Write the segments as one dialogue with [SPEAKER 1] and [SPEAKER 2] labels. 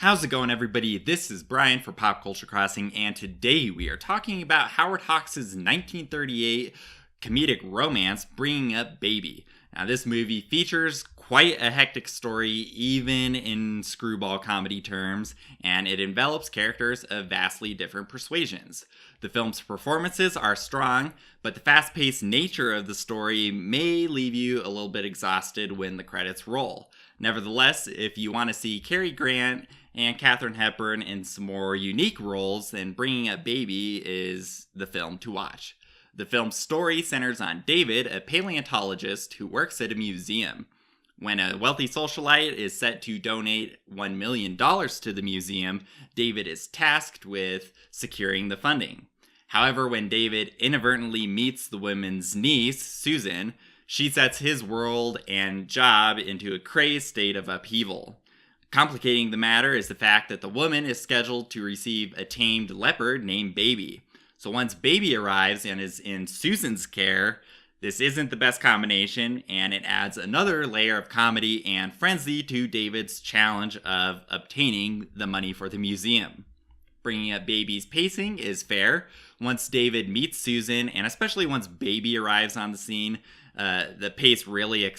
[SPEAKER 1] How's it going, everybody? This is Brian for Pop Culture Crossing, and today we are talking about Howard Hawks' 1938 comedic romance, Bringing Up Baby. Now, this movie features quite a hectic story, even in screwball comedy terms, and it envelops characters of vastly different persuasions. The film's performances are strong, but the fast-paced nature of the story may leave you a little bit exhausted when the credits roll. Nevertheless, if you want to see Cary Grant and Katharine Hepburn in some more unique roles, then Bringing Up Baby is the film to watch. The film's story centers on David, a paleontologist who works at a museum. When a wealthy socialite is set to donate $1 million to the museum, David is tasked with securing the funding. However, when David inadvertently meets the woman's niece, Susan, she sets his world and job into a crazed state of upheaval. Complicating the matter is the fact that the woman is scheduled to receive a tamed leopard named Baby. So once Baby arrives and is in Susan's care, this isn't the best combination, and it adds another layer of comedy and frenzy to David's challenge of obtaining the money for the museum. Bringing Up Baby's pacing is fair. Once David meets Susan, and especially once Baby arrives on the scene, the pace really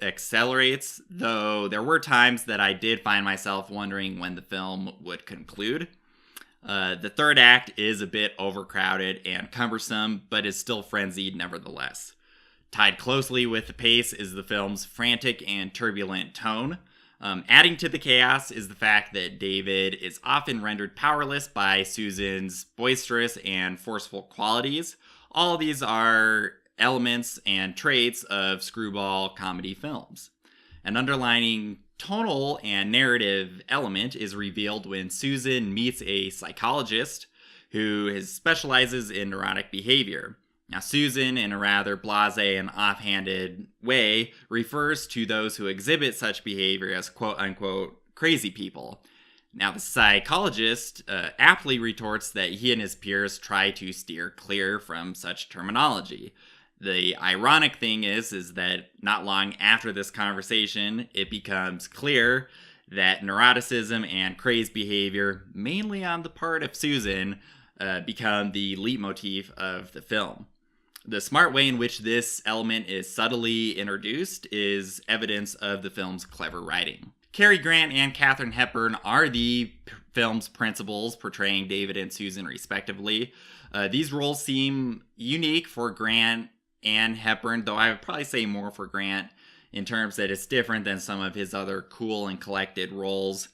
[SPEAKER 1] accelerates, though there were times that I did find myself wondering when the film would conclude. The third act is a bit overcrowded and cumbersome, but is still frenzied nevertheless. Tied closely with the pace is the film's frantic and turbulent tone. Adding to the chaos is the fact that David is often rendered powerless by Susan's boisterous and forceful qualities. All of these are elements and traits of screwball comedy films. An underlining tonal and narrative element is revealed when Susan meets a psychologist who specializes in neurotic behavior. Now, Susan, in a rather blasé and offhanded way, refers to those who exhibit such behavior as quote-unquote crazy people. Now, the psychologist aptly retorts that he and his peers try to steer clear from such terminology. The ironic thing is that not long after this conversation, it becomes clear that neuroticism and crazed behavior, mainly on the part of Susan, become the leitmotif of the film. The smart way in which this element is subtly introduced is evidence of the film's clever writing. Cary Grant and Katharine Hepburn are the film's principals, portraying David and Susan respectively. These roles seem unique for Grant and Hepburn, though I would probably say more for Grant in terms that it's different than some of his other cool and collected roles.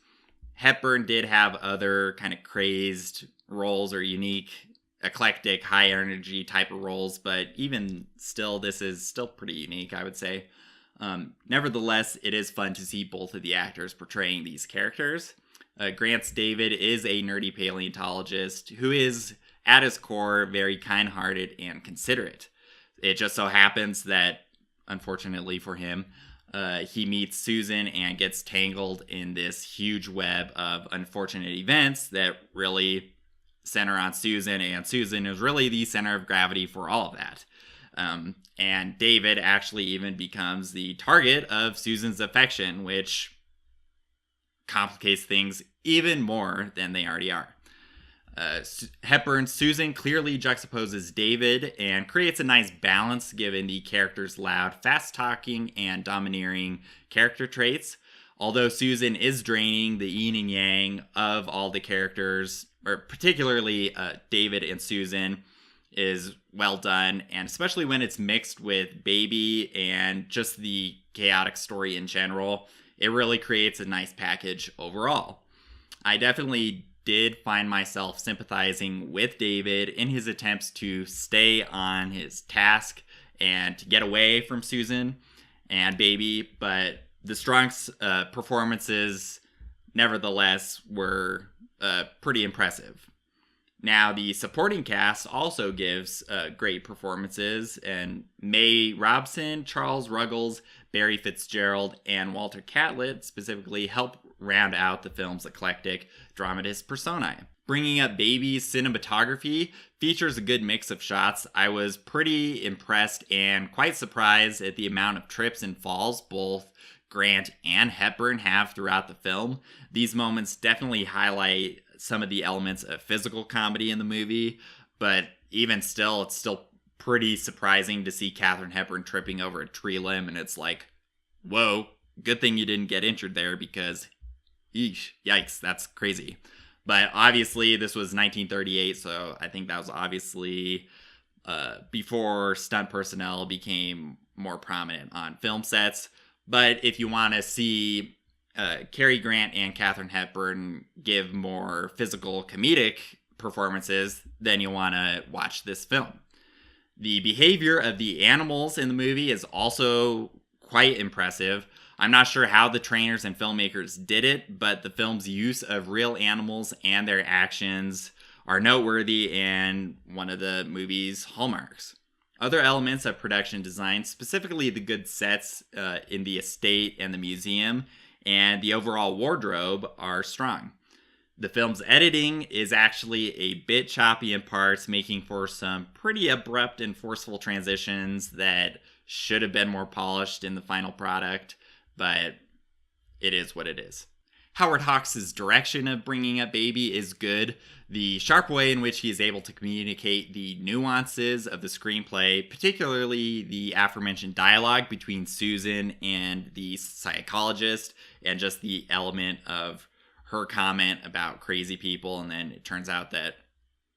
[SPEAKER 1] Hepburn did have other kind of crazed roles or unique, eclectic, high energy type of roles, but even still, this is still pretty unique, I would say. Nevertheless, it is fun to see both of the actors portraying these characters. Grant's David is a nerdy paleontologist who is, at his core, very kind-hearted and considerate. It just so happens that, unfortunately for him, he meets Susan and gets tangled in this huge web of unfortunate events that really center on Susan, and Susan is really the center of gravity for all of that. And David actually even becomes the target of Susan's affection, which complicates things even more than they already are. Hepburn's Susan clearly juxtaposes David and creates a nice balance given the character's loud, fast-talking, and domineering character traits. Although Susan is draining, the yin and yang of all the characters, or particularly David and Susan, is well done, and especially when it's mixed with Baby and just the chaotic story in general, it really creates a nice package overall. I definitely did find myself sympathizing with David in his attempts to stay on his task and to get away from Susan and Baby, but the strong performances nevertheless were pretty impressive. Now, the supporting cast also gives great performances, and May Robson, Charles Ruggles, Barry Fitzgerald, and Walter Catlett specifically help round out the film's eclectic dramatist personae. Bringing Up Baby's cinematography features a good mix of shots. I was pretty impressed and quite surprised at the amount of trips and falls, both Grant and Hepburn have throughout the film. These moments definitely highlight some of the elements of physical comedy in the movie, but even still, it's still pretty surprising to see Katharine Hepburn tripping over a tree limb, and it's like, whoa, good thing you didn't get injured there, because yikes, that's crazy. But obviously, this was 1938, so I think that was obviously before stunt personnel became more prominent on film sets. But if you want to see Cary Grant and Katharine Hepburn give more physical comedic performances, then you want to watch this film. The behavior of the animals in the movie is also quite impressive. I'm not sure how the trainers and filmmakers did it, but the film's use of real animals and their actions are noteworthy and one of the movie's hallmarks. Other elements of production design, specifically the good sets in the estate and the museum, and the overall wardrobe, are strong. The film's editing is actually a bit choppy in parts, making for some pretty abrupt and forceful transitions that should have been more polished in the final product, but it is what it is. Howard Hawks' direction of bringing up Baby is good. The sharp way in which he is able to communicate the nuances of the screenplay, particularly the aforementioned dialogue between Susan and the psychologist, and just the element of her comment about crazy people, and then it turns out that,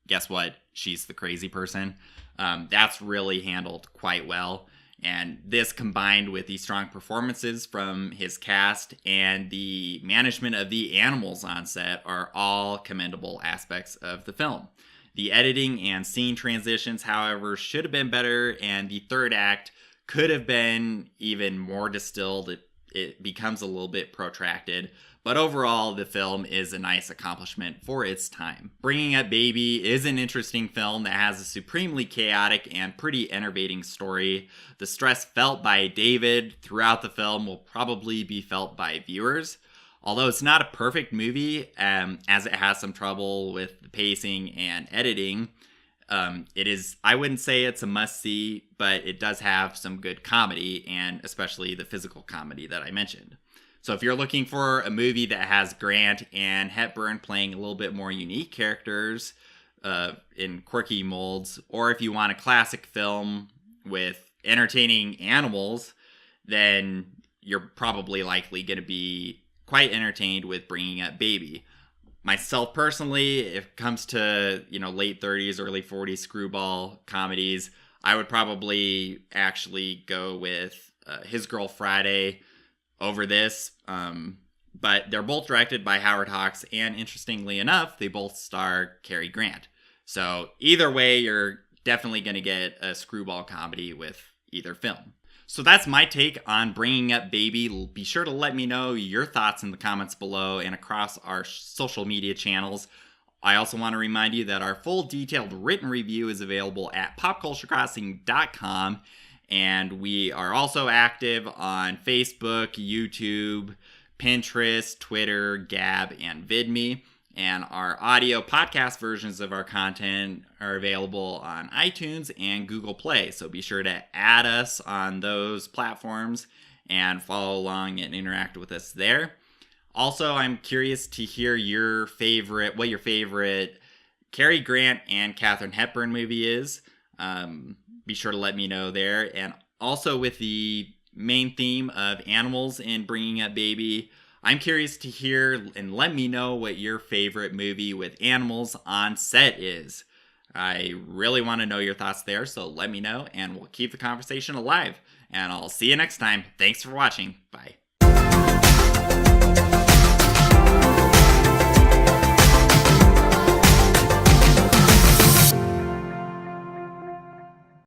[SPEAKER 1] guess what, she's the crazy person. That's really handled quite well. And this, combined with the strong performances from his cast and the management of the animals on set, are all commendable aspects of the film. The editing and scene transitions, however, should have been better, and the third act could have been even more distilled. It becomes a little bit protracted. But overall, the film is a nice accomplishment for its time. Bringing Up Baby is an interesting film that has a supremely chaotic and pretty enervating story. The stress felt by David throughout the film will probably be felt by viewers. Although it's not a perfect movie, as it has some trouble with the pacing and editing, I wouldn't say it's a must-see, but it does have some good comedy, and especially the physical comedy that I mentioned. So if you're looking for a movie that has Grant and Hepburn playing a little bit more unique characters in quirky molds, or if you want a classic film with entertaining animals, then you're probably likely going to be quite entertained with Bringing Up Baby. Myself personally, if it comes to, late 30s, early 40s screwball comedies, I would probably actually go with His Girl Friday over this, but they're both directed by Howard Hawks, and interestingly enough, they both star Cary Grant. So either way, you're definitely going to get a screwball comedy with either film. So that's my take on Bringing Up Baby. Be sure to let me know your thoughts in the comments below and across our social media channels. I also want to remind you that our full detailed written review is available at popculturecrossing.com. And we are also active on Facebook, YouTube, Pinterest, Twitter, Gab, and VidMe. And our audio podcast versions of our content are available on iTunes and Google Play. So be sure to add us on those platforms and follow along and interact with us there. Also, I'm curious to hear what your favorite Cary Grant and Katharine Hepburn movie is. Be sure to let me know there. And also, with the main theme of animals in Bringing Up Baby, I'm curious to hear and let me know what your favorite movie with animals on set is. I really want to know your thoughts there, so let me know and we'll keep the conversation alive. And I'll see you next time. Thanks for watching. Bye.